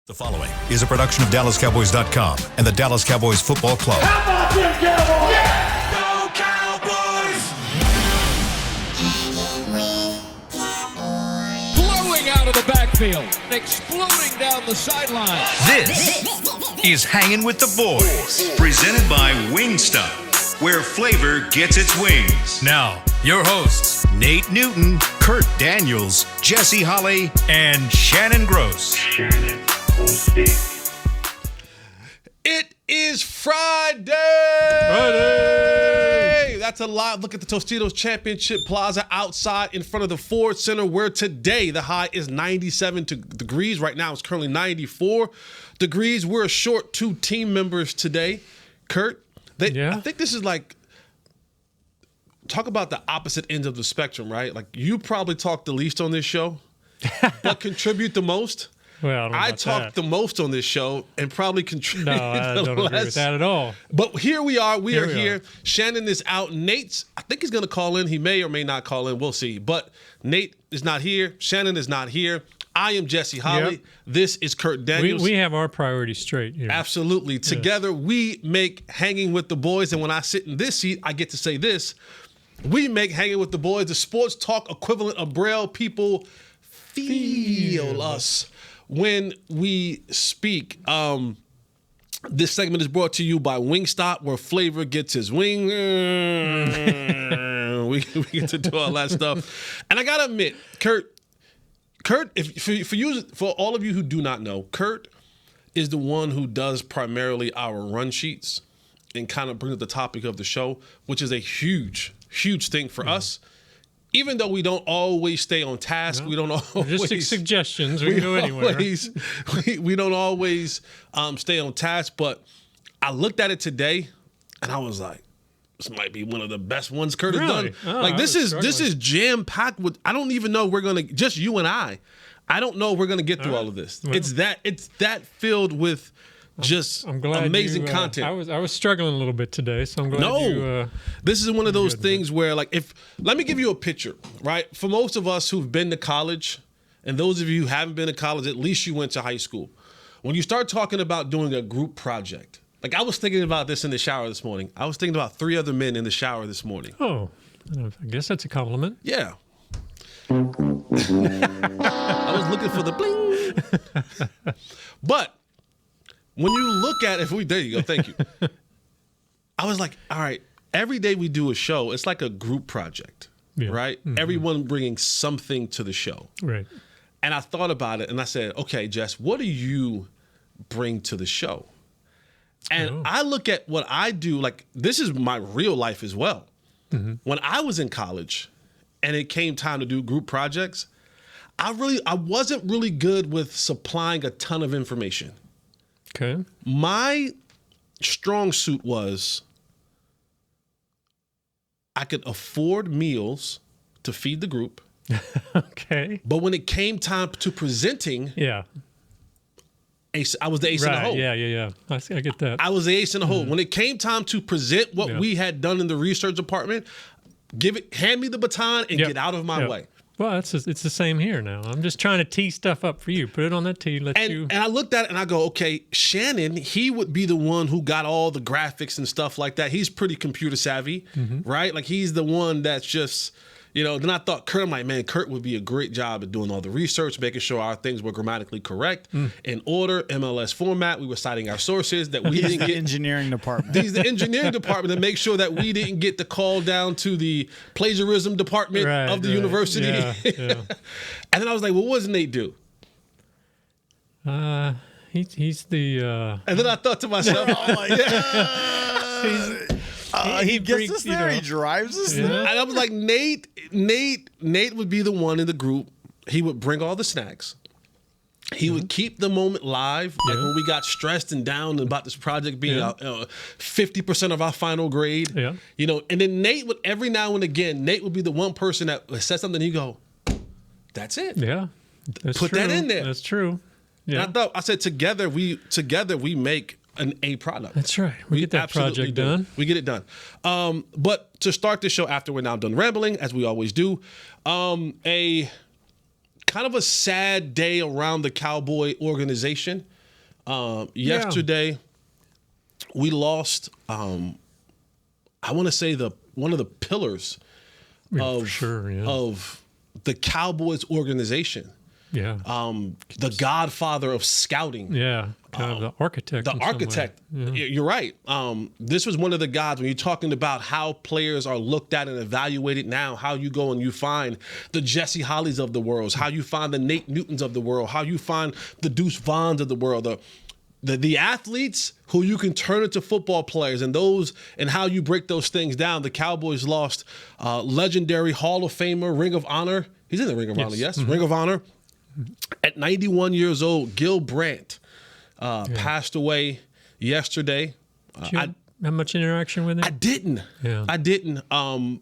The following is a production of DallasCowboys.com and the Dallas Cowboys Football Club. How about them Cowboys? Yeah! Go Cowboys! Blowing out of the backfield, exploding down the sideline. This is Hangin' with the Boys, presented by Wingstop, where flavor gets its wings. Now, your hosts, Nate Newton, Kurt Daniels, Jesse Holley, and Shannon Gross. It is Friday! That's a live look at the Tostitos Championship Plaza outside in front of the Ford Center, where today the high is 97 degrees. Right now it's currently 94 degrees. We're short 2 team members today. Kurt, I think this is like, talk about the opposite ends of the spectrum, right? Like, you probably talk the least on this show, but contribute the most. Well, I talk the most on this show and probably contribute No, I don't agree with that at all. But here we are. We are here. Shannon is out. Nate's, I think he's going to call in. He may or may not call in. We'll see. But Nate is not here. Shannon is not here. I am Jesse Holley. Yep. This is Kurt Daniels. We have our priorities straight here. Absolutely. Together, we make Hanging with the Boys. And when I sit in this seat, I get to say this. We make Hanging with the Boys the sports talk equivalent of Braille. People feel us when we speak. This segment is brought to you by Wingstop, where flavor gets his wing. We get to do all that stuff. And I got to admit, Kurt, for all of you who do not know, Kurt is the one who does primarily our run sheets and kind of brings up the topic of the show, which is a huge thing for us. Even though we don't always stay on task, we don't always... Just suggestions. We can go anywhere. We don't always stay on task, but I looked at it today, and I was like, this might be one of the best ones Kurt has done. Oh, like, this is jam-packed with... I don't even know we're going to... Just you and I don't know we're going to get through all of this. Well, it's that filled with... I'm glad amazing content. I was struggling a little bit today, so I'm glad this is one of those things where, like, let me give you a picture, right? For most of us who've been to college, and those of you who haven't been to college, at least you went to high school. When you start talking about doing a group project, like, I was thinking about this in the shower this morning. I was thinking about 3 other men in the shower this morning. Oh, I guess that's a compliment. Yeah. I was looking for the bling. But when you look at it, there you go, thank you. I was like, all right, every day we do a show, it's like a group project, right? Mm-hmm. Everyone bringing something to the show. Right. And I thought about it, and I said, okay, Jess, what do you bring to the show? And I look at what I do, like, this is my real life as well. Mm-hmm. When I was in college and it came time to do group projects, I wasn't really good with supplying a ton of information. Okay. My strong suit was I could afford meals to feed the group. Okay. But when it came time to presenting, I was the ace in the hole. Yeah. I get that. I was the ace in the hole. When it came time to present what we had done in the research department, hand me the baton and get out of my way. Well, it's the same here now. I'm just trying to tee stuff up for you. Put it on that tee. And I looked at it and I go, okay, Shannon, he would be the one who got all the graphics and stuff like that. He's pretty computer savvy, right? Like, he's the one that's just, then I thought Kurt, I'm like, man, Kurt would be a great job at doing all the research, making sure our things were grammatically correct, in order, MLS format. We were citing our sources that we didn't get. Engineering department. He's the engineering department to make sure that we didn't get the call down to the plagiarism department of the university. Yeah. And then I was like, well, what does Nate do? He's the. And then I thought to myself, he gets us there. He drives us there. And I was like, Nate would be the one in the group. He would bring all the snacks. He would keep the moment live, like when we got stressed and down about this project being 50% of our final grade. And then Nate would, every now and again, Nate would be the one person that said something. And he'd go, "That's it. Yeah, put that in there. That's true." Yeah. And I said, together we make an A product. That's right. We get that project done. We get it done. But to start this show, after we're now done rambling, as we always do, a kind of a sad day around the Cowboy organization. Yesterday, we lost. I want to say one of the pillars of the Cowboys organization. Yeah. The godfather of scouting. Yeah. Kind of the architect. The architect. Yeah. You're right. This was one of the guys when you're talking about how players are looked at and evaluated now, how you go and you find the Jesse Hollies of the world, how you find the Nate Newtons of the world, how you find the Deuce Vaughns of the world, the athletes who you can turn into football players, and how you break those things down. The Cowboys lost legendary Hall of Famer, Ring of Honor. He's in the Ring of Honor, yes. Ring of Honor. At 91 years old, Gil Brandt passed away yesterday. Did you have much interaction with him? I didn't. Yeah. I didn't. I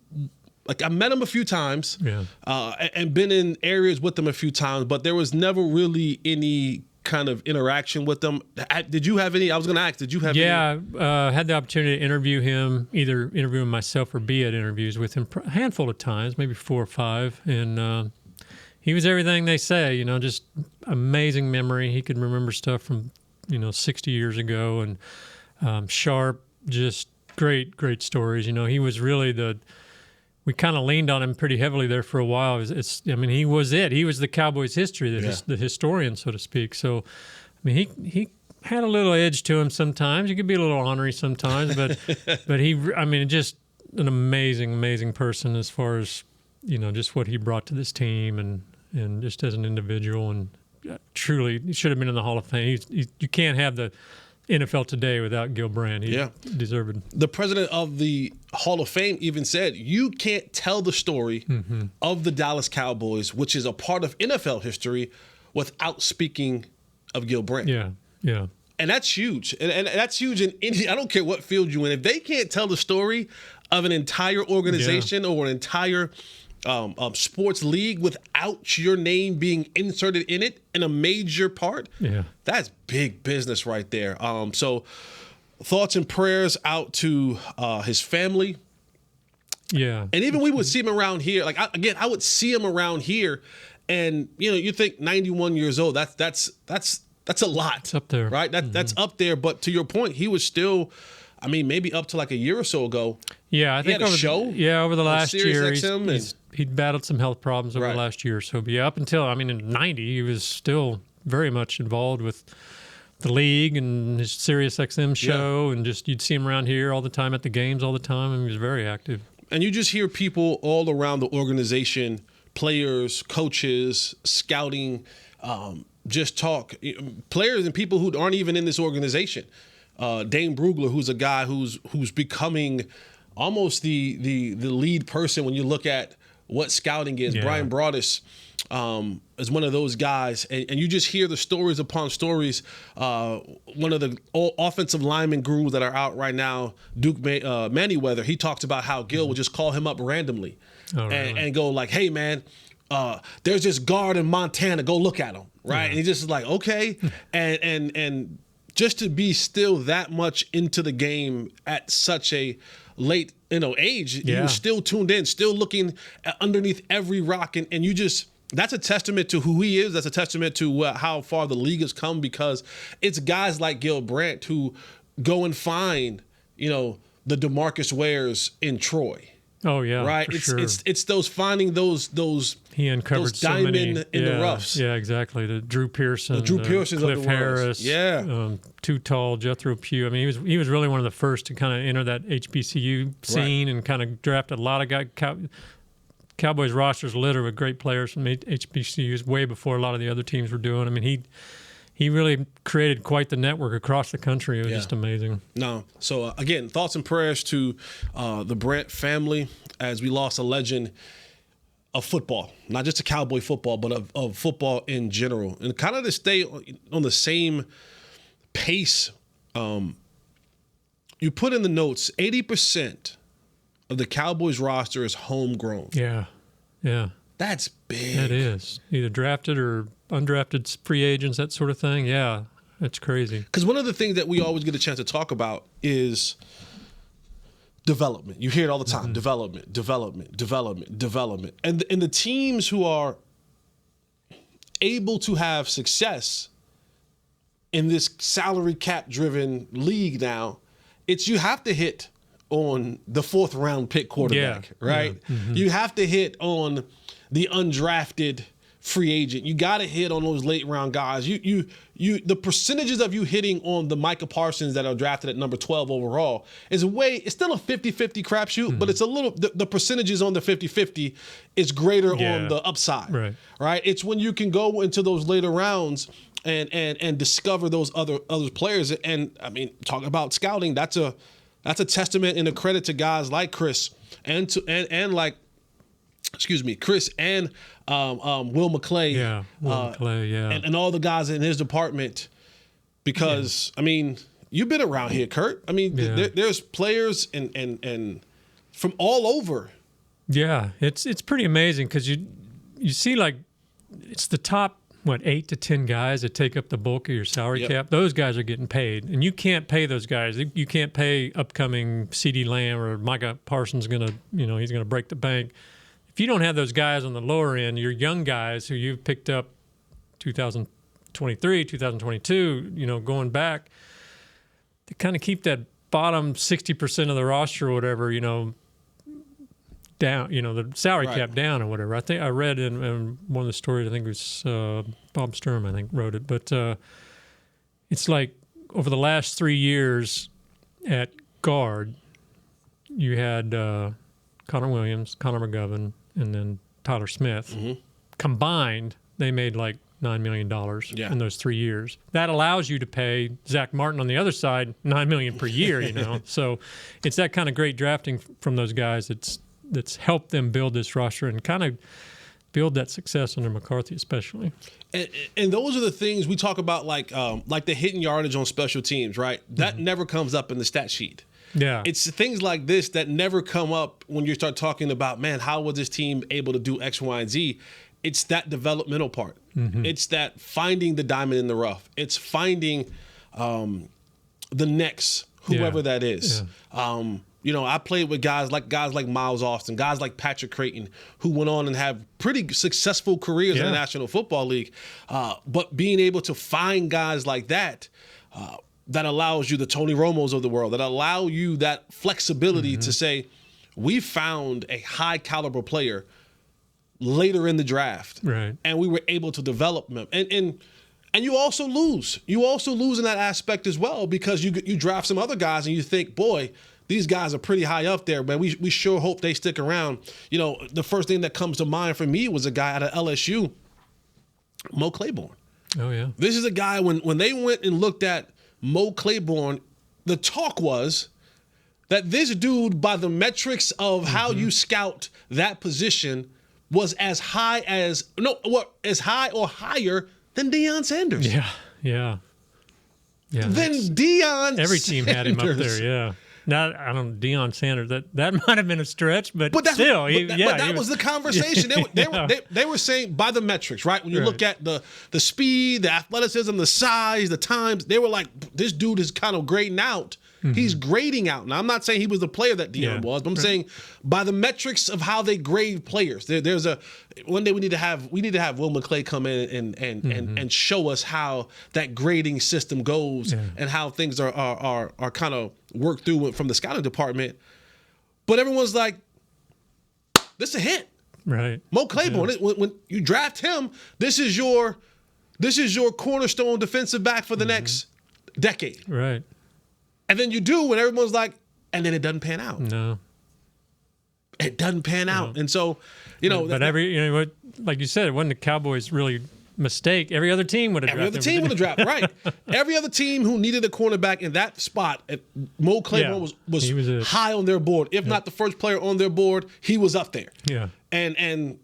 met him a few times, and been in areas with him a few times, but there was never really any kind of interaction with them. Did you have any? I was going to ask, did you have any? Yeah, had the opportunity to interview him, either interview him myself or be at interviews with him a handful of times, maybe 4 or 5, and he was everything they say, just amazing memory. He could remember stuff from, 60 years ago, and sharp, just great stories. He was really we kind of leaned on him pretty heavily there for a while. He was it. He was the Cowboys' history, the historian, so to speak. So, he had a little edge to him sometimes. He could be a little ornery sometimes, but just an amazing person as far as, just what he brought to this team and just as an individual, and truly he should have been in the Hall of Fame. You can't have the NFL today without Gil Brandt. He deserved it. The president of the Hall of Fame even said, you can't tell the story of the Dallas Cowboys, which is a part of NFL history, without speaking of Gil Brandt. Yeah. And that's huge. And that's huge in any, I don't care what field you're in. If they can't tell the story of an entire organization or an entire sports league without your name being inserted in it in a major part, that's big business right there. So thoughts and prayers out to his family. Yeah. And even we would see him around here. I would see him around here, and you think 91 years old, that's a lot. It's up there. Right? That's up there, but to your point, he was still maybe up to like a year or so ago. Yeah, I think over the last year, he'd battled some health problems over the last year or so. But yeah, up until in '90, he was still very much involved with the league and his Sirius XM show, and just you'd see him around here all the time at the games all the time, and he was very active. And you just hear people all around the organization, players, coaches, scouting, just talk, players and people who aren't even in this organization. Dane Brugler, who's a guy who's becoming almost the lead person when you look at what scouting is. Brian Broaddus is one of those guys, and you just hear the stories upon stories. One of the offensive lineman gurus that are out right now, Duke Manyweather, he talks about how Gil would just call him up randomly and go like, hey, man, there's this guard in Montana, go look at him, right? And he just is like, okay. and just to be still that much into the game at such a late, age, he was still tuned in, still looking underneath every rock, and you just, that's a testament to who he is. That's a testament to how far the league has come, because it's guys like Gil Brandt who go and find, the DeMarcus Wares in Troy. Oh yeah, right. It's those finding those he uncovered those diamond in the roughs. Yeah, exactly. The Drew Pearson, Pearsons, Cliff Harris, yeah, Too Tall, Jethro Pugh. He was really one of the first to kind of enter that HBCU scene and kind of draft a lot of guys. Cowboys rosters littered with great players from HBCUs way before a lot of the other teams were doing. He really created quite the network across the country. It was just amazing. No. So, again, thoughts and prayers to the Brandt family as we lost a legend of football, not just a Cowboy football, but of football in general. And kind of to stay on the same pace, you put in the notes, 80% of the Cowboys roster is homegrown. Yeah. That's big. That is. Either drafted or undrafted free agents, that sort of thing. Yeah, that's crazy. Because one of the things that we always get a chance to talk about is development. You hear it all the time. Development. And the teams who are able to have success in this salary cap driven league now, it's you have to hit on the 4th round pick quarterback, right? Yeah. Mm-hmm. You have to hit on the undrafted free agent. You got to hit on those late round guys. You the percentages of you hitting on the Micah Parsons that are drafted at number 12 overall is it's still a 50-50 crapshoot, but it's a little the percentages on the 50-50 is greater on the upside. Right? It's when you can go into those later rounds and discover those other players. And I mean, talk about scouting, that's a testament and a credit to guys like Chris and Chris and Will McClay. Yeah, Will McClay, yeah. And all the guys in his department. Because, I mean, you've been around here, Kurt. I mean, there's players and from all over. Yeah, it's pretty amazing because you see, like, it's the top, 8 to 10 guys that take up the bulk of your salary cap. Those guys are getting paid, and you can't pay those guys. You can't pay upcoming CeeDee Lamb or Micah Parsons he's gonna break the bank. If you don't have those guys on the lower end, your young guys who you've picked up 2023, 2022, going back, to kind of keep that bottom 60% of the roster or whatever, down, the salary cap down or whatever. I think I read in one of the stories, I think it was Bob Sturm, I think, wrote it. But it's like over the last 3 years at guard, you had Connor Williams, Connor McGovern, and then Tyler Smith. Mm-hmm. Combined, they made like $9 million in those 3 years. That allows you to pay Zach Martin on the other side $9 million per year. So it's that kind of great drafting from those guys that's helped them build this roster and kind of build that success under McCarthy, especially. And those are the things we talk about, like the hitting yardage on special teams, right? That never comes up in the stat sheet. Yeah. It's things like this that never come up when you start talking about, man, how was this team able to do X, Y, and Z? It's that developmental part. Mm-hmm. It's that finding the diamond in the rough. It's finding the next, whoever that is. Yeah. I played with guys like Miles Austin, guys like Patrick Creighton, who went on and have pretty successful careers in the National Football League. But being able to find guys like that allows you, the Tony Romos of the world, that allow you that flexibility to say, we found a high caliber player later in the draft, right? And we were able to develop them. And you also lose. You also lose in that aspect as well, because you draft some other guys and you think, boy, these guys are pretty high up there, but we sure hope they stick around. The first thing that comes to mind for me was a guy out of LSU, Mo Claiborne. Oh, yeah. This is a guy, when they went and looked at Mo Claiborne, the talk was that this dude, by the metrics of how you scout that position, was as high or higher than Deion Sanders. Yeah. Then Deion every team had him up there, yeah. Deion Sanders, that might have been a stretch, but still. That was the conversation. They were saying by the metrics, right? When you look at the speed, the athleticism, the size, the times, they were like, this dude is kind of grading out. Mm-hmm. He's grading out. Now, I'm not saying he was the player that Deion was, but I'm saying by the metrics of how they grade players. There's one day we need to have Will McClay come in and show us how that grading system goes and how things are kind of worked through from the scouting department. But everyone's like, this is a hit. Right. Mo Claiborne, when you draft him, this is your cornerstone defensive back for the next decade. Right. And then you do when everyone's like, and then it doesn't pan out. No. It doesn't pan out. And so, But like you said, it wasn't the Cowboys' really mistake. Every other team would have drafted. Every other team would have drafted, right. Every other team who needed a cornerback in that spot, Mo Claiborne was high on their board. If not the first player on their board, he was up there. Yeah. And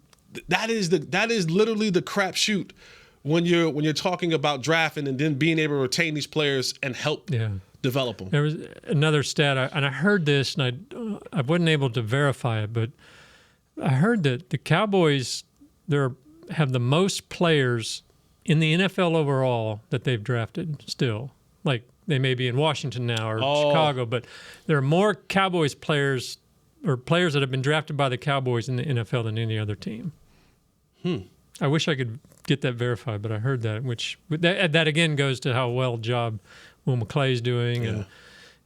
that is literally the crapshoot when you're talking about drafting and then being able to retain these players and help develop them. There was another stat, and I heard this, and I wasn't able to verify it, but I heard that the Cowboys have the most players in the NFL overall that they've drafted still. Like, they may be in Washington now or Chicago, but there are more Cowboys players or players that have been drafted by the Cowboys in the NFL than any other team. I wish I could get that verified, but I heard that, that again goes to how well job Will McClay's doing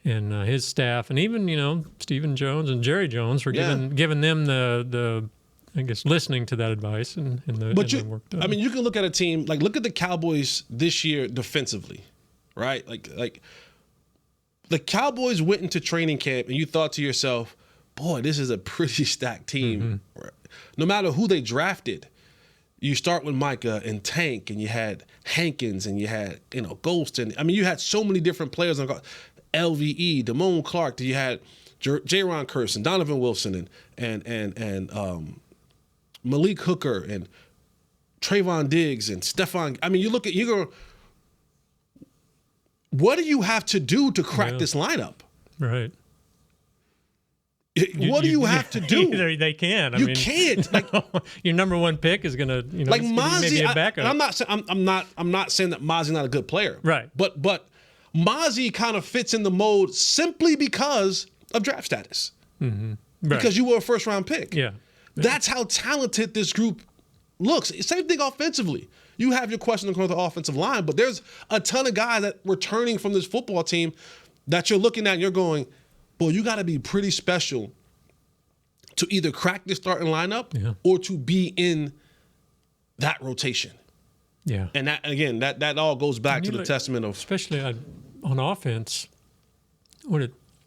and his staff, and even Stephen Jones and Jerry Jones for giving them the I guess listening to that advice and the work done. I mean, you can look at a team look at the Cowboys this year defensively, right? Like the Cowboys went into training camp and you thought to yourself, boy, this is a pretty stacked team. Mm-hmm. No matter who they drafted, you start with Micah and Tank, and you had Hankins, and you had Golston. I mean, you had so many different players on LVE, Damone Clark. You had Jaron Curse and Donovan Wilson and Malik Hooker and Trayvon Diggs and Stephon. I mean, you go, what do you have to do to crack this lineup? Right. What do you have to do? They can. You can't. Your number one pick is gonna, Mozzie, maybe a backup. I'm not saying that Mozzie's not a good player. Right. But Mozzie kind of fits in the mold simply because of draft status. Mm-hmm. Right. Because you were a first round pick. Yeah. That's how talented this group looks. Same thing offensively. You have your question on the offensive line, but there's a ton of guys that returning from this football team that you're looking at and you're going, boy, you got to be pretty special to either crack this starting lineup or to be in that rotation. Yeah. And that all goes back to the testament of... Especially on offense,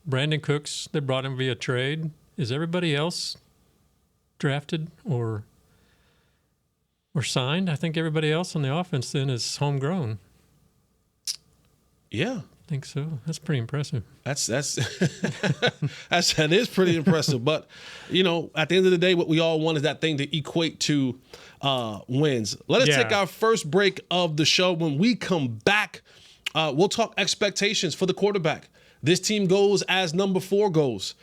Brandon Cooks, they brought him via trade. Is everybody else drafted or signed? I think everybody else on the offense then is homegrown. Yeah. I think so. That's pretty impressive. That is pretty impressive. But at the end of the day, what we all want is that thing to equate to wins. Let us take our first break of the show. When we come back, we'll talk expectations for the quarterback. This team goes as number 4 goes.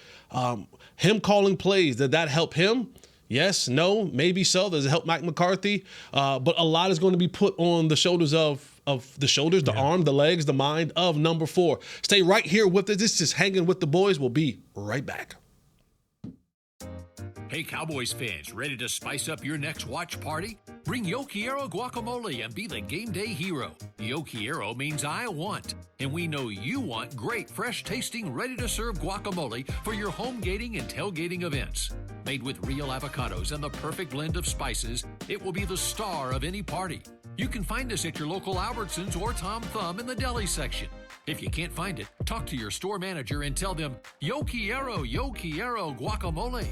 Him calling plays, did that help him? Yes, no, maybe so. Does it help Mike McCarthy? But a lot is going to be put on the shoulders the arm, the legs, the mind of number 4. Stay right here with us. This is Hanging with the Boys. We'll be right back. Hey, Cowboys fans, ready to spice up your next watch party? Bring Yo Quiero guacamole and be the game day hero. Yo Quiero means I want, and we know you want great, fresh-tasting, ready-to-serve guacamole for your home gating and tailgating events. Made with real avocados and the perfect blend of spices, it will be the star of any party. You can find us at your local Albertsons or Tom Thumb in the deli section. If you can't find it, talk to your store manager and tell them, Yo Quiero guacamole.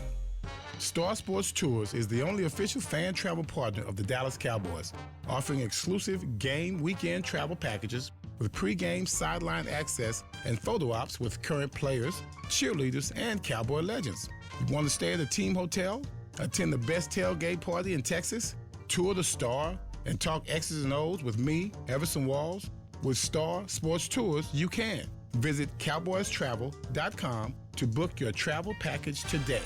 Star Sports Tours is the only official fan travel partner of the Dallas Cowboys, offering exclusive game weekend travel packages with pre-game sideline access and photo ops with current players, cheerleaders, and Cowboy legends. You want to stay at a team hotel, attend the best tailgate party in Texas, tour the Star, and talk X's and O's with me, Everson Walls? With Star Sports Tours, you can. Visit cowboystravel.com to book your travel package today.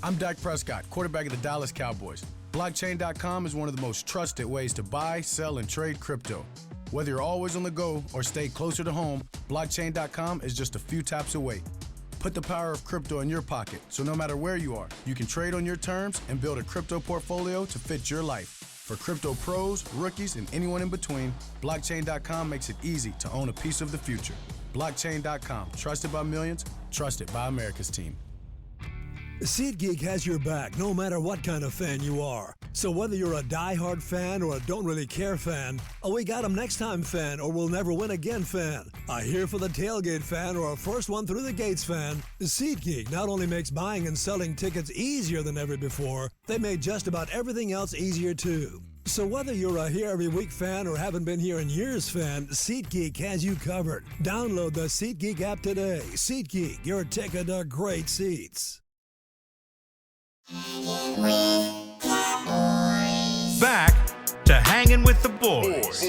I'm Dak Prescott, quarterback of the Dallas Cowboys. Blockchain.com is one of the most trusted ways to buy, sell, and trade crypto. Whether you're always on the go or stay closer to home, Blockchain.com is just a few taps away. Put the power of crypto in your pocket, so no matter where you are, you can trade on your terms and build a crypto portfolio to fit your life. For crypto pros, rookies, and anyone in between, Blockchain.com makes it easy to own a piece of the future. Blockchain.com, trusted by millions, trusted by America's team. SeatGeek has your back no matter what kind of fan you are. So whether you're a die-hard fan or a don't really care fan, a we got 'em next time fan or we'll never win again fan, a here for the tailgate fan or a first one through the gates fan, SeatGeek not only makes buying and selling tickets easier than ever before, they made just about everything else easier too. So whether you're a here every week fan or haven't been here in years fan, SeatGeek has you covered. Download the SeatGeek app today. SeatGeek, your ticket to great seats. Back to Hanging with the Boys.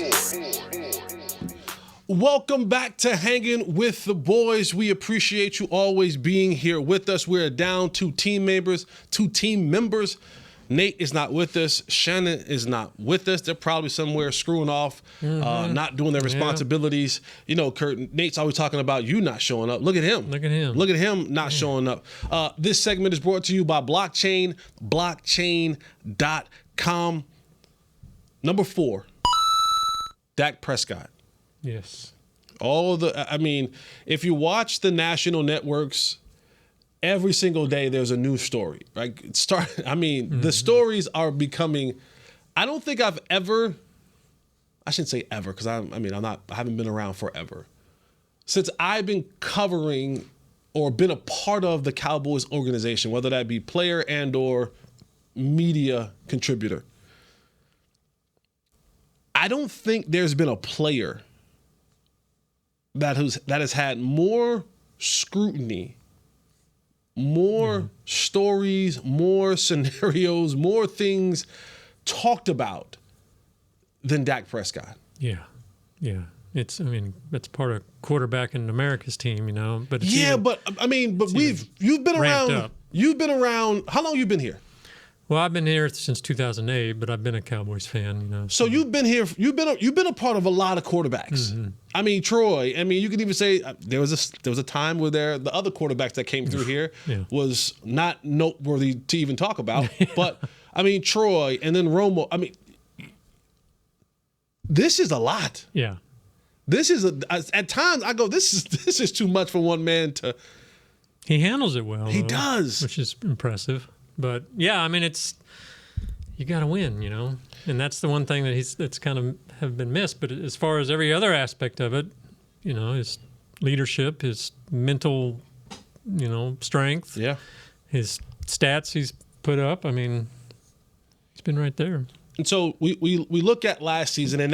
Welcome back to Hanging with the Boys. We appreciate you always being here with us. We're down two team members. Nate is not with us. Shannon is not with us. They're probably somewhere screwing off, not doing their responsibilities. Yeah. You know, Kurt, Nate's always talking about you not showing up. Look at him. Look at him not showing up. This segment is brought to you by Blockchain, blockchain.com. Number 4, Dak Prescott. Yes. If you watch the national networks, every single day there's a new story. Right? The stories are becoming. I don't think I've ever. I shouldn't say ever because I haven't been around forever. Since I've been covering or been a part of the Cowboys organization, whether that be player and or media contributor, I don't think there's been a player that has had more scrutiny, more stories, more scenarios, more things talked about than Dak Prescott. Yeah. It's part of quarterback in America's team, But it's you've been around. up. You've been around. How long you been here? Well, I've been here since 2008, but I've been a Cowboys fan, So you've been here. You've been a part of a lot of quarterbacks. Mm-hmm. Troy. You can even say there was a time where the other quarterbacks that came through here was not noteworthy to even talk about. But Troy and then Romo. This is a lot. Yeah. This is at times I go, this is too much for one man to. He handles it well. He though, does, which is impressive. But yeah, it's you got to win, and that's the one thing that's kind of have been missed. But as far as every other aspect of it, his leadership, his mental, strength, his stats he's put up. He's been right there. And so we look at last season, and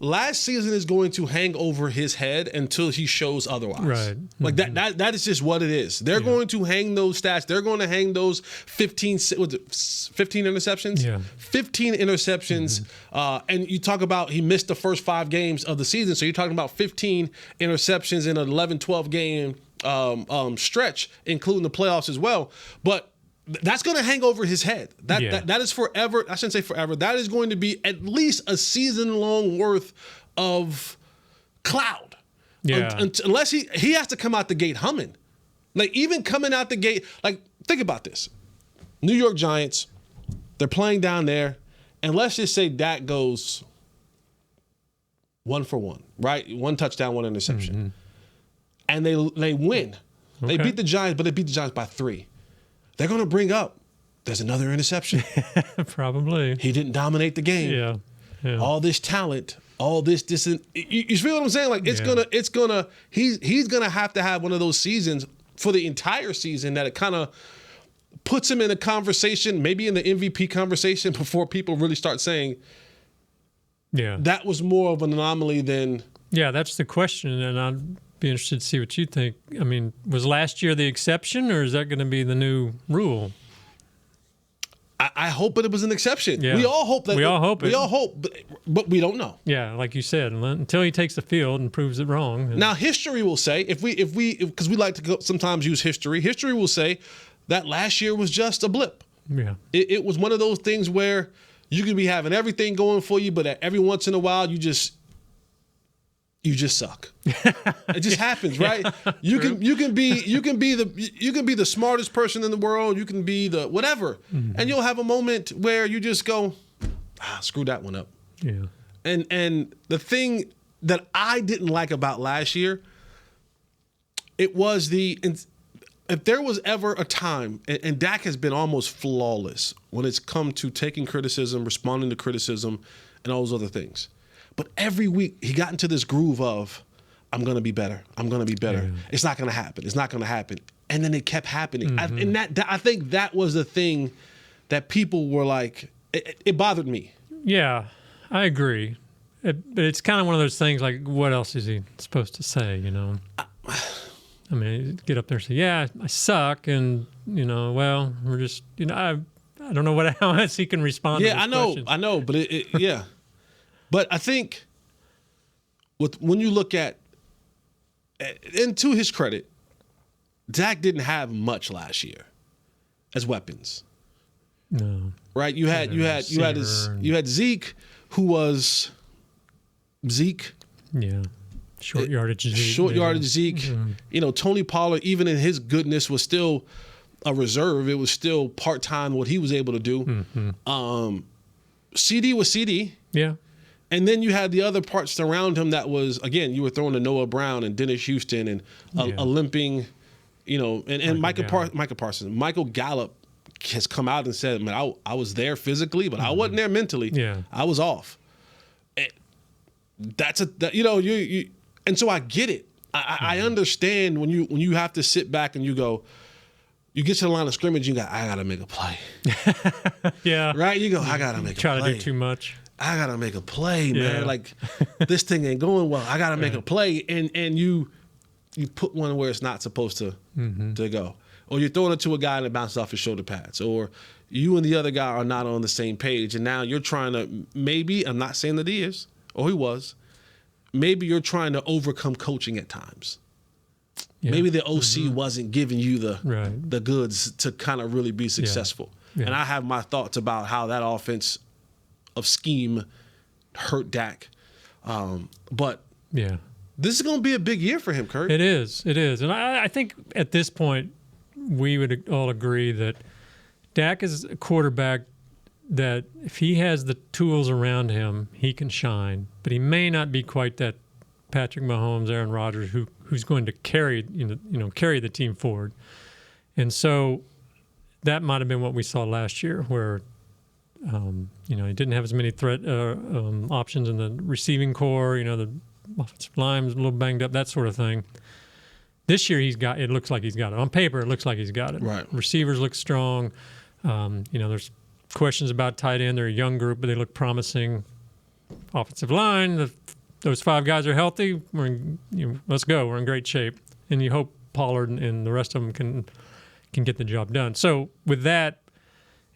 last season is going to hang over his head until he shows otherwise. Right. That is just what it is. They're going to hang those stats. They're going to hang those 15 interceptions? Yeah. 15 interceptions. And you talk about he missed the first 5 games of the season. So you're talking about 15 interceptions in an 11-12 game stretch, including the playoffs as well. But that's going to hang over his head. That is forever. I shouldn't say forever. That is going to be at least a season-long worth of cloud. Yeah. Unless he has to come out the gate humming. Even coming out the gate, think about this. New York Giants, they're playing down there, and let's just say Dak goes 1 for 1, right? 1 touchdown, 1 interception. Mm-hmm. And they win. Okay. They beat the Giants, but they beat the Giants by 3. They're going to bring up, there's another interception. Probably. He didn't dominate the game. Yeah. All this talent, all this. You feel what I'm saying? He's going to have to have one of those seasons for the entire season that it kind of puts him in a conversation, maybe in the MVP conversation before people really start saying, that was more of an anomaly than. Yeah, that's the question. And I'd be interested to see what you think. Was last year the exception, or is that going to be the new rule? I hope it was an exception. Yeah. We all hope that. We all hope it. We all hope, but we don't know. Yeah, like you said, until he takes the field and proves it wrong. Now, history will say, if we because we like to sometimes use history. History will say that last year was just a blip. Yeah, it was one of those things where you could be having everything going for you, but every once in a while you just suck. It just happens, right? You can be the smartest person in the world. You can be the whatever, and you'll have a moment where you just go, screw that one up. Yeah. And the thing that I didn't like about last year, it was if there was ever a time, and Dak has been almost flawless when it's come to taking criticism, responding to criticism, and all those other things. But every week he got into this groove of, I'm going to be better. I'm going to be better. Yeah. It's not going to happen. It's not going to happen. And then it kept happening. Mm-hmm. I think that was the thing that people were like, it bothered me. Yeah, I agree. But it's kind of one of those things like, what else is he supposed to say, get up there and say, yeah, I suck. And, well, we're just, I don't know how else he can respond to those questions. I know. But yeah. But I think when you look at, and to his credit, Dak didn't have much last year as weapons. No. Right? You had Zeke, who was Zeke. Yeah. Short yardage Zeke. Mm-hmm. Tony Pollard, even in his goodness, was still a reserve. It was still part-time what he was able to do. Mm-hmm. CD was CD. Yeah. And then you had the other parts around him that was, again, you were throwing to Noah Brown and Dennis Houston and a limping, and Michael Parsons. Michael Gallup has come out and said, man, I was there physically, but I wasn't there mentally. Yeah. I was off. And and so I get it. I understand when you have to sit back and you go, you get to the line of scrimmage, you go, I got to make a play. Yeah. Right? You go, I got to make a play. Try to do too much. I got to make a play, man. Like, this thing ain't going well. I got to make a play. And you put one where it's not supposed to go. Or you're throwing it to a guy and it bounces off his shoulder pads. Or you and the other guy are not on the same page. And now you're trying to, maybe, I'm not saying that he is, or he was, maybe you're trying to overcome coaching at times. Yeah. Maybe the OC wasn't giving you the goods to kind of really be successful. Yeah. And I have my thoughts about how that offense of scheme hurt Dak. But this is going to be a big year for him, Kurt. It is. And I think at this point, we would all agree that Dak is a quarterback that if he has the tools around him, he can shine. But he may not be quite that Patrick Mahomes, Aaron Rodgers, who's going to carry the team forward. And so that might have been what we saw last year, where he didn't have as many threat options in the receiving core. The offensive line was a little banged up, that sort of thing. This year it looks like he's got it. On paper, it looks like he's got it. Right. Receivers look strong. There's questions about tight end. They're a young group, but they look promising. Offensive line, those 5 guys are healthy. Let's go. We're in great shape. And you hope Pollard and the rest of them can get the job done. So with that,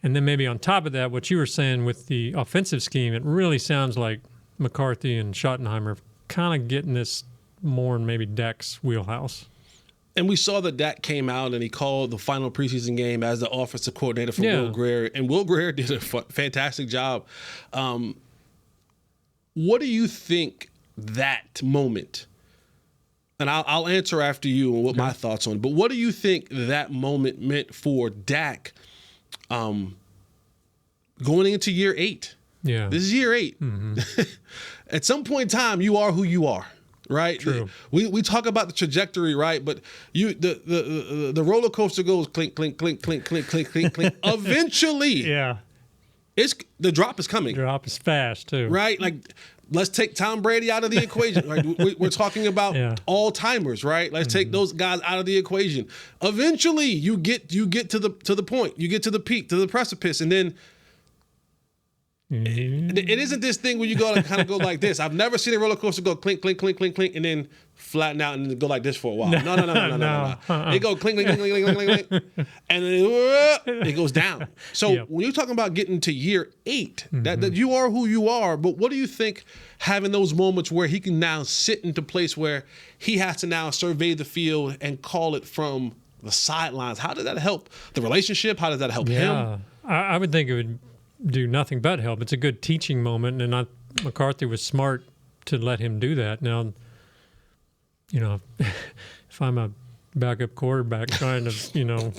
and then maybe on top of that, what you were saying with the offensive scheme, it really sounds like McCarthy and Schottenheimer kind of getting this more in maybe Dak's wheelhouse. And we saw that Dak came out and he called the final preseason game as the offensive coordinator for Will Grier. And Will Grier did a fantastic job. What do you think that moment, and I'll answer after you and what my thoughts on it, but what do you think that moment meant for Dak going into year 8? Yeah. This is year 8. Mm-hmm. At some point in time, you are who you are. Right. True. We talk about the trajectory, right? But the roller coaster goes clink, clink, clink, clink, clink, clink, clink, clink. Eventually, the drop is coming. Drop is fast too. Right. Like, let's take Tom Brady out of the equation. Right? We're talking about all timers, right? Let's take those guys out of the equation. Eventually, you get to the point, you get to the peak, to the precipice, and then. It isn't this thing where you go to kind of go like this. I've never seen a roller coaster go clink, clink, clink, clink, clink, and then flatten out and then go like this for a while. No. It go clink, clink, clink, clink, clink, clink, and then it goes down. So when you're talking about getting to year 8, that you are who you are, but what do you think having those moments where he can now sit into place where he has to now survey the field and call it from the sidelines? How does that help the relationship? How does that help him? I would think it would do nothing but help. It's a good teaching moment, and McCarthy was smart to let him do that. Now, if I'm a backup quarterback trying to,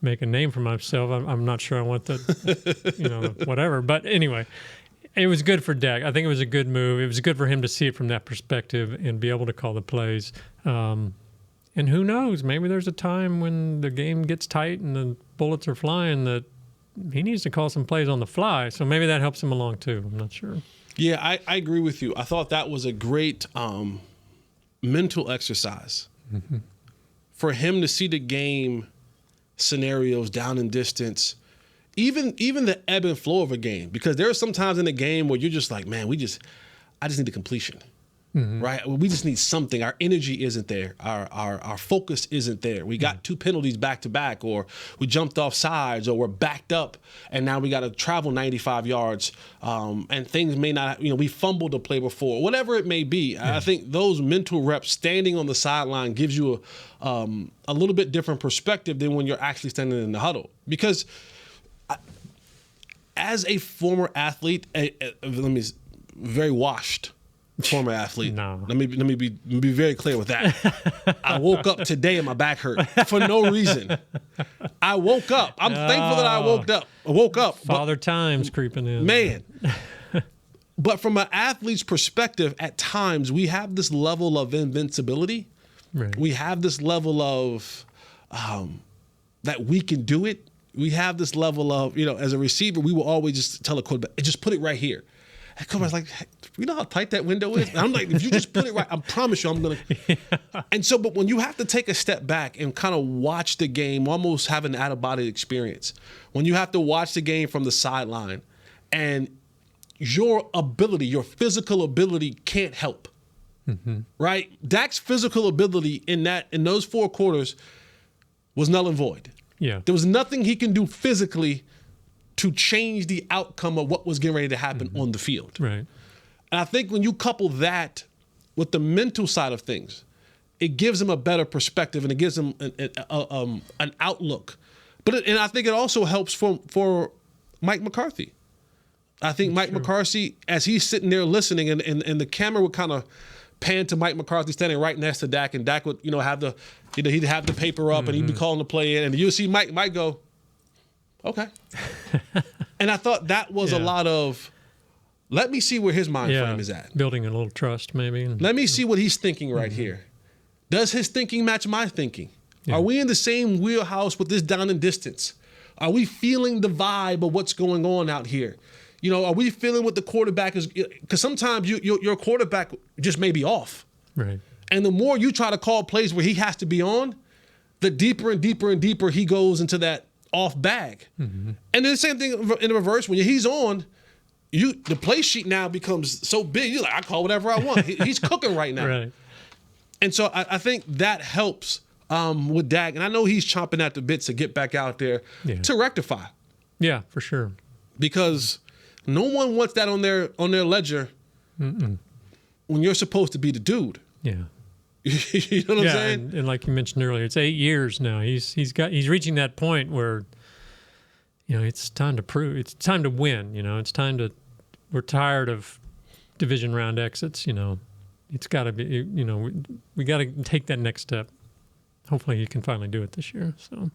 make a name for myself, I'm not sure I want that, whatever. But anyway, it was good for Dak. I think it was a good move. It was good for him to see it from that perspective and be able to call the plays. And who knows? Maybe there's a time when the game gets tight and the bullets are flying that he needs to call some plays on the fly. So maybe that helps him along too. I'm not sure. Yeah, I agree with you. I thought that was a great mental exercise for him to see the game scenarios down in distance, even the ebb and flow of a game. Because there are some times in the game where you're just like, man, I just need the completion. Right? We just need something. Our energy isn't there. Our focus isn't there. We got 2 penalties back to back, or we jumped off sides, or we're backed up, and now we got to travel 95 yards, and things may not, we fumbled a play before, whatever it may be. I think those mental reps, standing on the sideline, gives you a little bit different perspective than when you're actually standing in the huddle. Because as a former athlete, very washed, former athlete. No. Let me be very clear with that. I woke up today and my back hurt for no reason. I woke up. I'm thankful that I woke up. Father Time's creeping in. Man. But from an athlete's perspective, at times we have this level of invincibility. Right. We have this level of that we can do it. We have this level of, as a receiver, we will always just tell a quarterback, just put it right here. And quarterback's like, hey, you know how tight that window is? And I'm like, if you just put it right, I promise you I'm going to. And so, but when you have to take a step back and kind of watch the game, almost have an out-of-body experience, when you have to watch the game from the sideline and your ability, your physical ability can't help, right? Dak's physical ability in those 4 quarters was null and void. Yeah. There was nothing he can do physically to change the outcome of what was getting ready to happen on the field. Right. And I think when you couple that with the mental side of things, it gives him a better perspective and it gives him an outlook. And I think it also helps for Mike McCarthy. I think Mike McCarthy, as he's sitting there listening, and the camera would kind of pan to Mike McCarthy standing right next to Dak, and Dak would, have the, he'd have the paper up and he'd be calling the play in, and you'll see Mike go, okay. And I thought that was a lot of, let me see where his mind frame is at. Building a little trust, maybe. Let me see what he's thinking right here. Does his thinking match my thinking? Yeah. Are we in the same wheelhouse with this down and distance? Are we feeling the vibe of what's going on out here? Are we feeling what the quarterback is? Because sometimes your quarterback just may be off. Right. And the more you try to call plays where he has to be on, the deeper and deeper and deeper he goes into that off bag. And then the same thing in the reverse, when he's on, the play sheet now becomes so big, you're like, I call whatever I want. He's cooking right now. Right. And so I think that helps with Dak. And I know he's chomping at the bits to get back out there to rectify. Yeah, for sure. Because no one wants that on their ledger when you're supposed to be the dude. Yeah. You know what I'm saying? And like you mentioned earlier, it's 8 years now. He's reaching that point where, it's time to prove. It's time to win. It's time to. We're tired of division round exits. It's got to be. We got to take that next step. Hopefully, he can finally do it this year. So.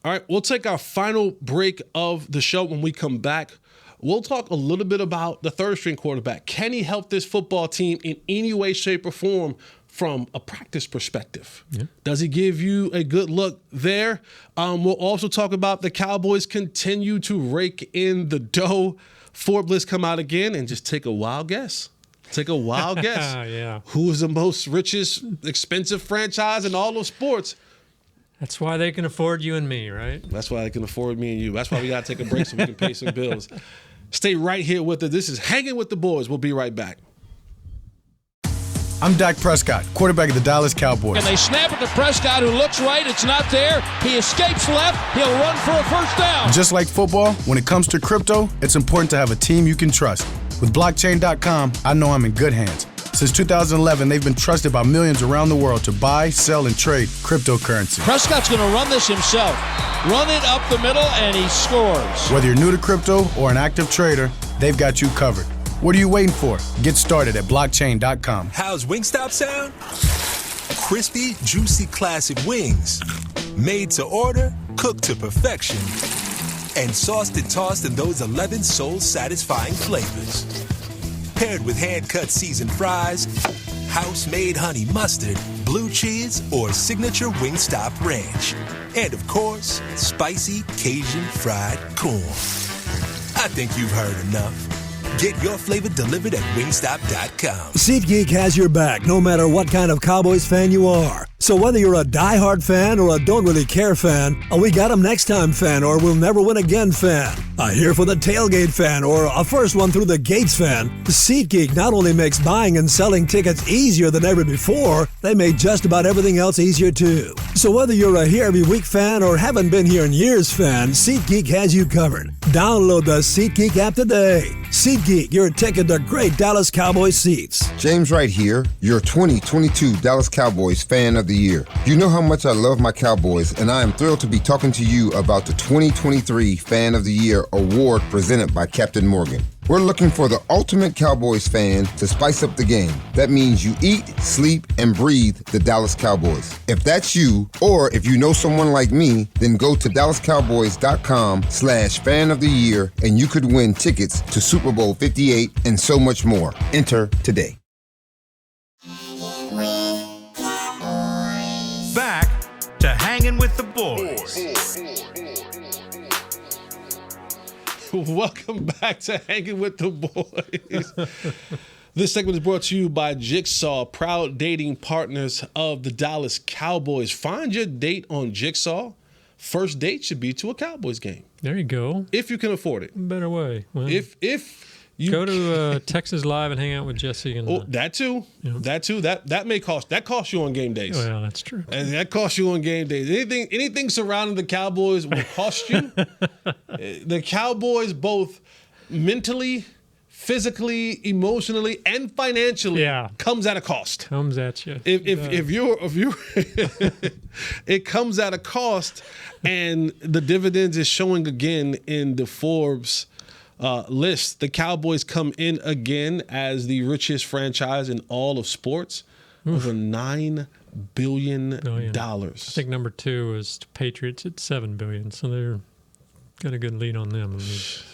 All right, we'll take our final break of the show. When we come back, we'll talk a little bit about the third-string quarterback. Can he help this football team in any way, shape, or form from a practice perspective? Yeah. Does he give you a good look there? We'll also talk about the Cowboys continue to rake in the dough. Forbes come out again and just take a wild guess. Take a wild guess. Yeah. Who is the most richest, expensive franchise in all of sports? That's why they can afford you and me, right? That's why they can afford me and you. That's why we got to take a break so we can pay some bills. Stay right here with us. This is Hanging with the Boys. We'll be right back. I'm Dak Prescott, quarterback of the Dallas Cowboys. And they snap it to Prescott, who looks right. It's not there. He escapes left. He'll run for a first down. Just like football, when it comes to crypto, it's important to have a team you can trust. With blockchain.com, I know I'm in good hands. Since 2011, they've been trusted by millions around the world to buy, sell, and trade cryptocurrency. Prescott's going to run this himself. Run it up the middle, and he scores. Whether you're new to crypto or an active trader, they've got you covered. What are you waiting for? Get started at blockchain.com. How's Wingstop sound? Crispy, juicy, classic wings. Made to order, cooked to perfection. And sauced and tossed in those 11 soul-satisfying flavors. Paired with hand-cut seasoned fries, house-made honey mustard, blue cheese, or signature Wingstop ranch. And, of course, spicy Cajun fried corn. I think you've heard enough. Get your flavor delivered at Wingstop.com. SeatGeek has your back no matter what kind of Cowboys fan you are. So whether you're a diehard fan or a don't really care fan, a we got 'em next time fan or we'll never win again fan, a here for the tailgate fan or a first one through the gates fan, SeatGeek not only makes buying and selling tickets easier than ever before, they make just about everything else easier too. So whether you're a here every week fan or haven't been here in years fan, SeatGeek has you covered. Download the SeatGeek app today. SeatGeek, your ticket to great Dallas Cowboys seats. James Wright here, your 2022 Dallas Cowboys Fan of the Year. You know how much I love my Cowboys, and I am thrilled to be talking to you about the 2023 Fan of the Year award presented by Captain Morgan. We're looking for the ultimate Cowboys fan to spice up the game. That means you eat, sleep, and breathe the Dallas Cowboys. If that's you, or if you know someone like me, then go to DallasCowboys.com/fan of the year, and you could win tickets to Super Bowl 58 and so much more. Enter today. Back to Hanging with the Boys. Welcome back to Hanging with the Boys. This segment is brought to you by Jigsaw, proud dating partners of the Dallas Cowboys. Find your date on Jigsaw. First date should be to a Cowboys game. There you go. If you can afford it. Better way. Well, If you go to Texas Live and hang out with Jesse and that too. That too. That may cost. That costs you on game days. Well, that's true. And that costs you on game days. Anything surrounding the Cowboys will cost you. The Cowboys, both mentally, physically, emotionally, and financially, comes at a cost. Comes at you. If you're it comes at a cost, and the dividends is showing again in the Forbes list. The Cowboys come in again as the richest franchise in all of sports, over $9 billion. I think number 2 is the Patriots at $7 billion, so they're got a good lead on them. I mean, it's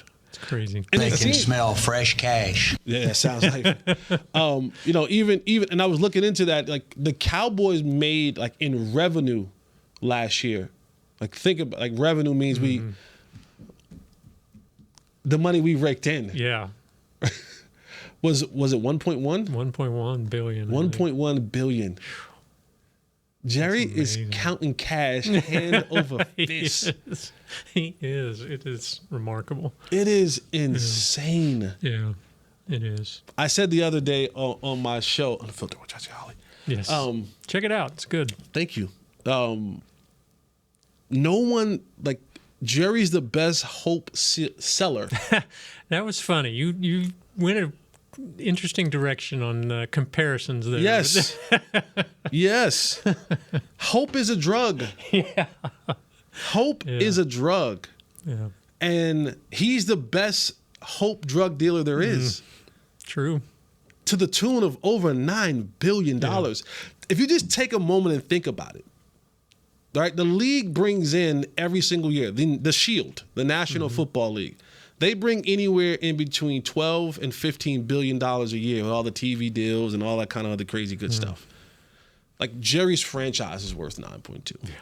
crazy. And they can smell fresh cash. Yeah, it sounds like it. Even and I was looking into that. Like the Cowboys made like in revenue last year. Like think about like revenue means the money we raked in. Yeah. was it 1.1? 1.1 billion. 1.1 billion. Jerry is counting cash hand over fist. He is. It is remarkable. It is insane. Yeah, it is. I said the other day on my show, Unfiltered with Jesse Holly. Yes. Check it out. It's good. Thank you. No one, like, Jerry's the best hope seller. That was funny. You went an interesting direction on comparisons there. Yes. Yes. Hope is a drug. Yeah. Hope is a drug. Yeah. And he's the best hope drug dealer there is. True. To the tune of over $9 billion. Yeah. If you just take a moment and think about it, right? The league brings in every single year, the Shield, the National Football League. They bring anywhere in between $12 and $15 billion a year with all the TV deals and all that kind of other crazy good stuff. Like Jerry's franchise is worth 9.2. Yeah.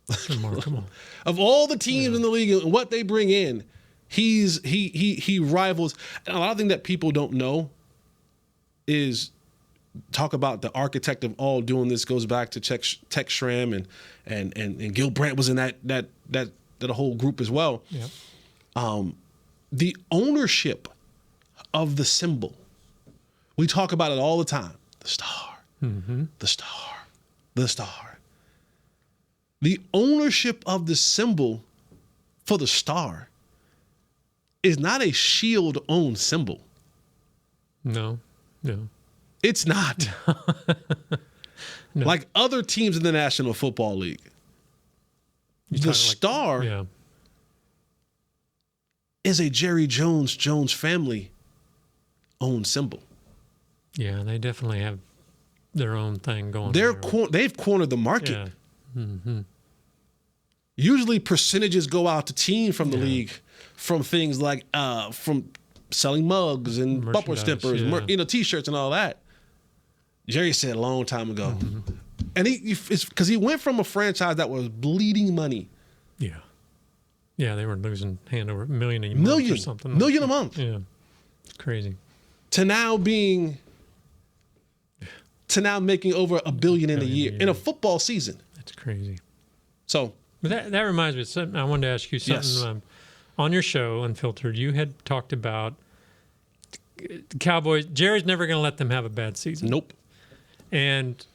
That's remarkable. Of all the teams in the league and what they bring in, he rivals. And a lot of things that people don't know is talk about the architect of all doing this goes back to Tech Schramm and Gil Brandt was in that whole group as well. Yep. The ownership of the symbol, we talk about it all the time. The star, the star, the star. The ownership of the symbol for the star is not a Shield-owned symbol. No. It's not. No. Like other teams in the National Football League. The star is a Jerry Jones family owned symbol. Yeah, they definitely have their own thing going. They've cornered the market. Yeah. Mm-hmm. Usually percentages go out to team from the league from things like from selling mugs and bumper stickers, T-shirts and all that. Jerry said a long time ago. And it's because he went from a franchise that was bleeding money. Yeah. Yeah, they were losing hand over $1 million a month or something. $1 million a month. Yeah. It's crazy. To now making over $1 billion in a year in a football season. That's crazy. So, but that reminds me of something. I wanted to ask you something. Yes. On your show, Unfiltered, you had talked about the Cowboys. Jerry's never going to let them have a bad season. Nope. And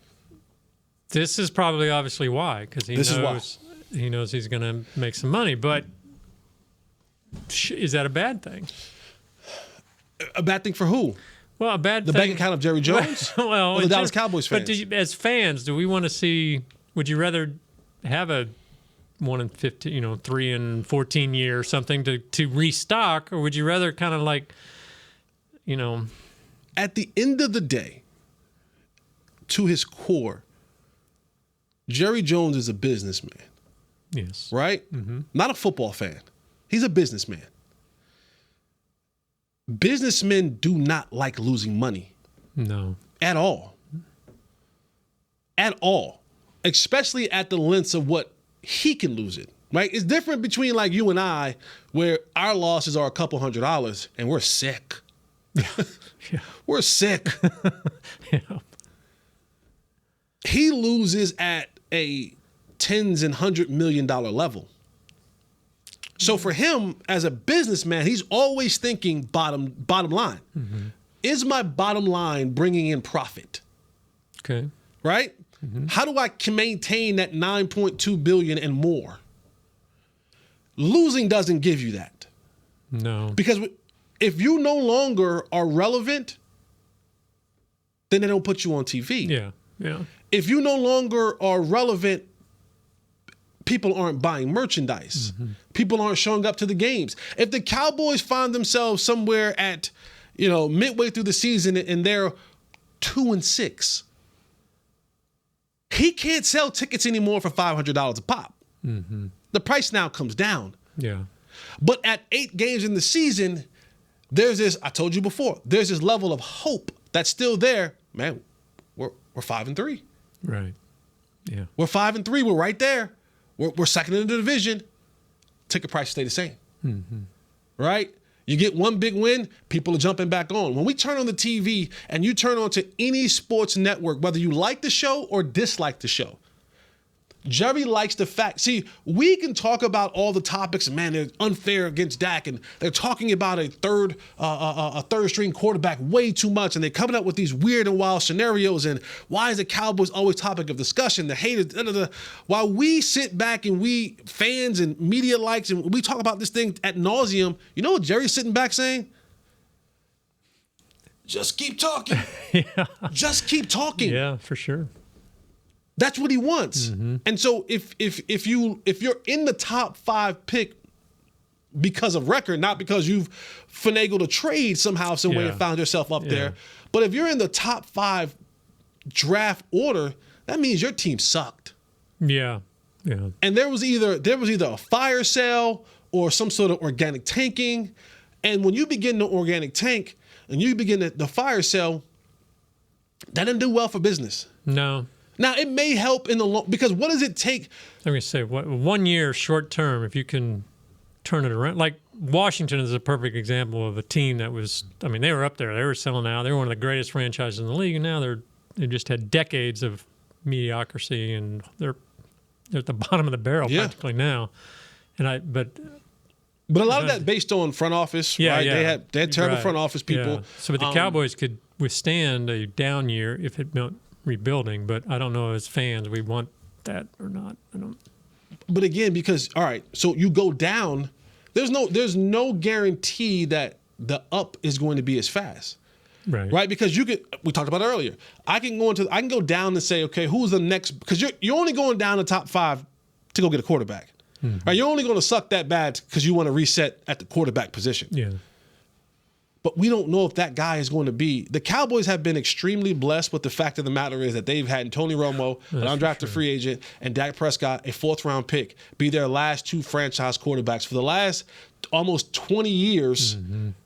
this is probably obviously why, because he knows he's going to make some money. But is that a bad thing? A bad thing for who? Well, a bad the thing. bank account of Jerry Jones? Well, or the Dallas Cowboys fans? But as fans, do we want to see? Would you rather have a 1-15, 3-14 year or something to restock, or would you rather kind of like you know, at the end of the day, to his core, Jerry Jones is a businessman. Yes. Right? Not a football fan. He's a businessman. Businessmen do not like losing money. No. At all. At all. Especially at the lengths of what he can lose it. Right? It's different between like you and I, where our losses are a couple $100 and we're sick. Yeah. We're sick. Yeah. He loses at a tens and $100 million level. So for him as a businessman, he's always thinking bottom line. Is my bottom line bringing in profit? Okay. Right? How do I maintain that 9.2 billion and more? Losing doesn't give you that. No. Because if you no longer are relevant, then they don't put you on TV. Yeah. Yeah. If you no longer are relevant, people aren't buying merchandise. People aren't showing up to the games. If the Cowboys find themselves somewhere at, midway through the season and they're 2-6, he can't sell tickets anymore for $500 a pop. The price now comes down. Yeah. But at 8 games in the season, there's this, I told you before, there's this level of hope that's still there. Man, we're 5-3. Right. Yeah. We're 5-3. We're right there. We're second in the division. Ticket prices stay the same. Right? You get one big win, people are jumping back on. When we turn on the TV and you turn on to any sports network, whether you like the show or dislike the show, Jerry likes the fact. See, we can talk about all the topics, man, they're unfair against Dak, and they're talking about a third string quarterback way too much, and they're coming up with these weird and wild scenarios, and why is the Cowboys always topic of discussion, the haters, While we sit back and we, fans and media likes, and we talk about this thing ad nauseum, you know what Jerry's sitting back saying? Just keep talking. Yeah. Just keep talking. Yeah, for sure. That's what he wants. And so if you're in the top 5 pick because of record, not because you've finagled a trade somehow, some way and found yourself up there, but if you're in the top 5 draft order, that means your team sucked. Yeah. Yeah. And there was either a fire sale or some sort of organic tanking. And when you begin the organic tank and you begin the fire sale, that didn't do well for business. No. Now, it may help in the long, because what does it take? Let me say, 1 year short term, if you can turn it around. Like Washington is a perfect example of a team that was, they were up there. They were selling out. They were one of the greatest franchises in the league, and now they just had decades of mediocrity, and they're at the bottom of the barrel practically now. But a lot of that based on front office, right? Yeah. They had terrible front office people. Yeah. So, but the Cowboys could withstand a down year if it meant rebuilding, but I don't know as fans we want that or not. I don't. But again, because all right, so you go down, there's no guarantee that the up is going to be as fast. Right? Because we talked about it earlier. I can go down and say, okay, who's the next, because you're only going down the top 5 to go get a quarterback. Right? You're only going to suck that bad because you want to reset at the quarterback position. Yeah. But we don't know if that guy is going to be. The Cowboys have been extremely blessed, but the fact of the matter is that they've had Tony Romo, an undrafted free agent, and Dak Prescott, a 4th-round pick, be their last 2 franchise quarterbacks. For the last almost 20 years,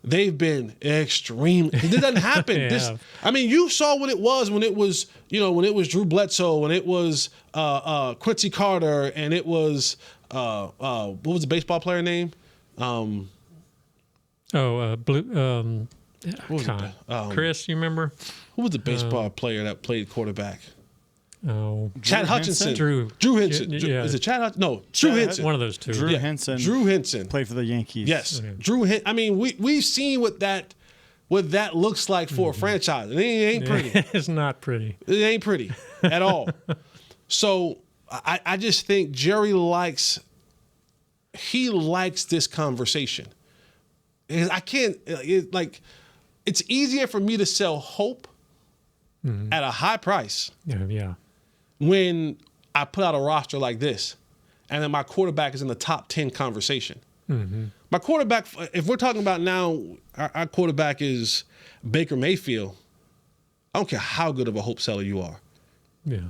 they've been extreme. It doesn't happen. You saw what it was when it was, when it was Drew Bledsoe, when it was Quincy Carter, and it was what was the baseball player name? Chris, you remember? Who was the baseball player that played quarterback? Chad Hutchinson. Drew Henson. Is it Chad Hutchinson? No, Drew Henson. One of those two. Drew Henson. Drew Henson played for the Yankees. Yes. Okay. Drew Henson. We've seen what that looks like for a franchise. It ain't pretty. It's not pretty. It ain't pretty at all. So I just think Jerry likes this conversation. I can't, it's easier for me to sell hope at a high price when I put out a roster like this and then my quarterback is in the top 10 conversation. My quarterback, if we're talking about now, our quarterback is Baker Mayfield. I don't care how good of a hope seller you are. Yeah.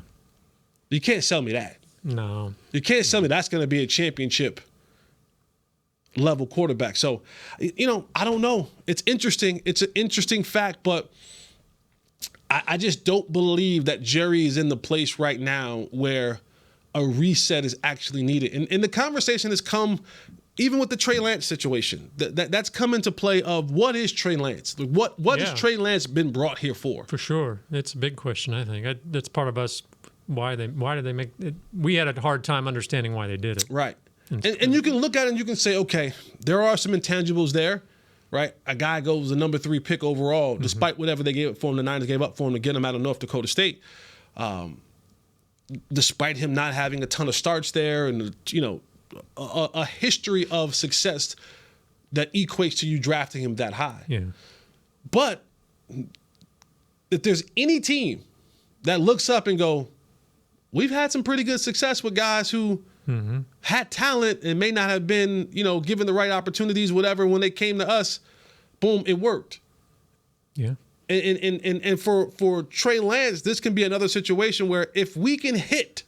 You can't sell me that. No. You can't tell me that's going to be a championship level quarterback. So, I don't know. It's interesting. It's an interesting fact, but I just don't believe that Jerry is in the place right now where a reset is actually needed. And the conversation has come even with the Trey Lance situation. That's come into play of what is Trey Lance? What has Trey Lance been brought here for? For sure. It's a big question, I think. That's part of us. Why did they make it? We had a hard time understanding why they did it. Right. And you can look at it and you can say, okay, there are some intangibles there, right? A guy goes the number 3 pick overall, despite whatever they gave up for him, the Niners gave up for him to get him out of North Dakota State. Despite him not having a ton of starts there and, a history of success that equates to you drafting him that high. Yeah. But if there's any team that looks up and go, we've had some pretty good success with guys who had talent and may not have been, given the right opportunities, whatever, when they came to us, boom, it worked. Yeah. And for Trey Lance, this can be another situation where if we can hit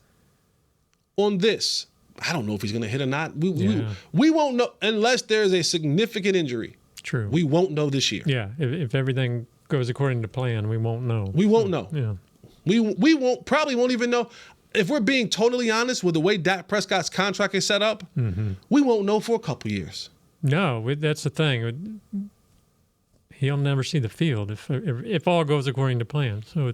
on this, I don't know if he's going to hit or not. We won't know unless there's a significant injury. True. We won't know this year. Yeah. If everything goes according to plan, we won't know. We won't know. Yeah. We won't even know. If we're being totally honest with the way Dak Prescott's contract is set up, we won't know for a couple years. No, that's the thing. He'll never see the field if all goes according to plan. So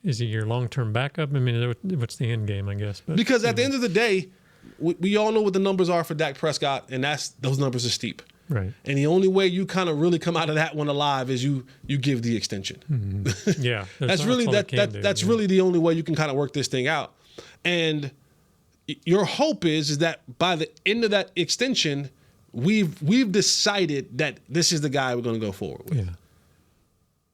is he your long-term backup? I mean, what's the end game, I guess? But, because at the end of the day, we all know what the numbers are for Dak Prescott, and those numbers are steep. Right. And the only way you kind of really come out of that one alive is you give the extension. Yeah. That's really the only way you can kind of work this thing out. And your hope is that by the end of that extension, we've decided that this is the guy we're going to go forward with. Yeah.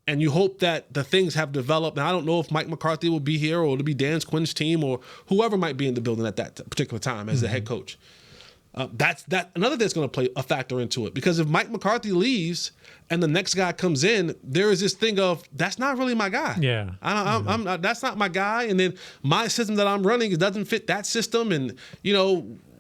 And you hope that the things have developed. And I don't know if Mike McCarthy will be here or it'll be Dan Quinn's team or whoever might be in the building at that particular time as the head coach. That's another thing's going to play a factor into it, because if Mike McCarthy leaves and the next guy comes in, there is this thing of that's not really my guy. Yeah, I'm not, that's not my guy. And then my system that I'm running, it doesn't fit that system. And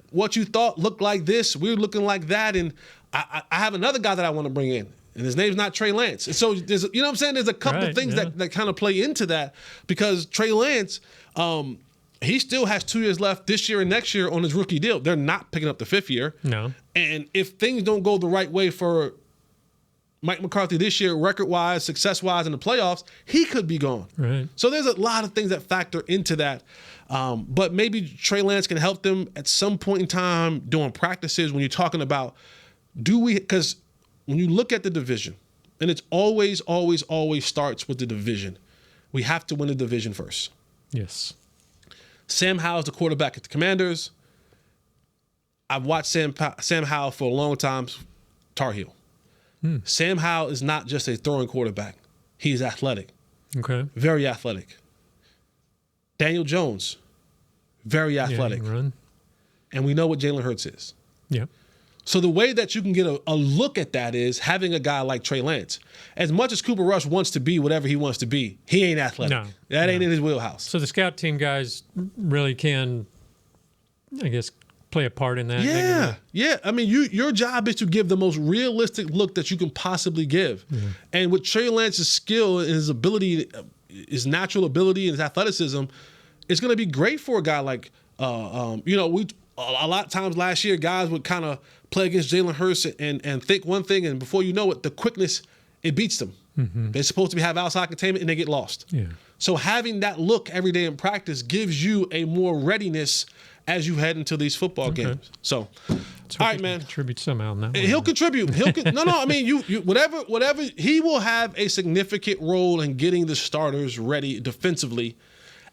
what you thought looked like this, we're looking like that. And I have another guy that I want to bring in, and his name's not Trey Lance. And so there's, what I'm saying? There's a couple of things that kind of play into that, because Trey Lance, he still has 2 years left this year and next year on his rookie deal. They're not picking up the 5th year. No. And if things don't go the right way for Mike McCarthy this year, record-wise, success-wise in the playoffs, he could be gone. Right. So there's a lot of things that factor into that. But maybe Trey Lance can help them at some point in time doing practices when you're talking about, because when you look at the division, and it's always starts with the division, we have to win the division first. Yes. Sam Howell's the quarterback at the Commanders. I've watched Sam Howell for a long time, Tar Heel. Sam Howell is not just a throwing quarterback. He's athletic. Okay. Very athletic. Daniel Jones, very athletic. Run. And we know what Jalen Hurts is. Yep. So the way that you can get a look at that is having a guy like Trey Lance. As much as Cooper Rush wants to be whatever he wants to be, he ain't athletic. No. That ain't in his wheelhouse. So the scout team guys really can, I guess, play a part in that. Yeah. I mean, your job is to give the most realistic look that you can possibly give. Yeah. And with Trey Lance's skill and his ability, his natural ability and his athleticism, it's going to be great for a guy like, a lot of times last year, guys would kind of play against Jalen Hurts and think one thing, and before you know it, the quickness, it beats them. Mm-hmm. They're supposed to have outside containment, and they get lost. Yeah. So having that look every day in practice gives you a more readiness as you head into these football games. So, all right, man. Contribute somehow. He'll contribute. I mean, you whatever. He will have a significant role in getting the starters ready defensively,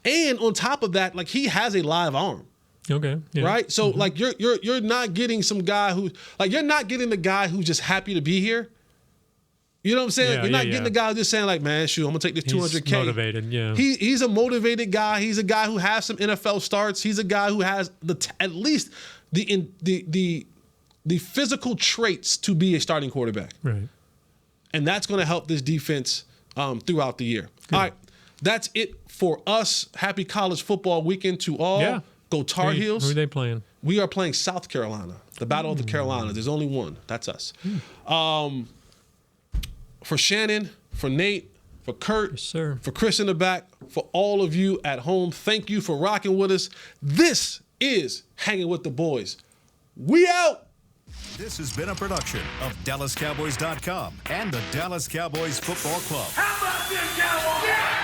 and on top of that, like, he has a live arm. Okay. Yeah. Right. So like you're not getting some guy who, like, you're not getting the guy who's just happy to be here. You know what I'm saying? Yeah, you're not getting the guy who's just saying like, man, shoot, I'm gonna take this $200K. He's motivated. Yeah. He's a motivated guy. He's a guy who has some NFL starts. He's a guy who has at least the the physical traits to be a starting quarterback. Right. And that's going to help this defense throughout the year. Good. All right, that's it for us. Happy college football weekend to all. Yeah. Go Tar Heels. Who are they playing? We are playing South Carolina, the Battle of the Carolinas. There's only one. That's us. For Shannon, for Nate, for Kurt, yes, sir. For Chris in the back, for all of you at home, thank you for rocking with us. This is Hanging with the Boys. We out. This has been a production of DallasCowboys.com and the Dallas Cowboys Football Club. How about this, Cowboys? Yeah!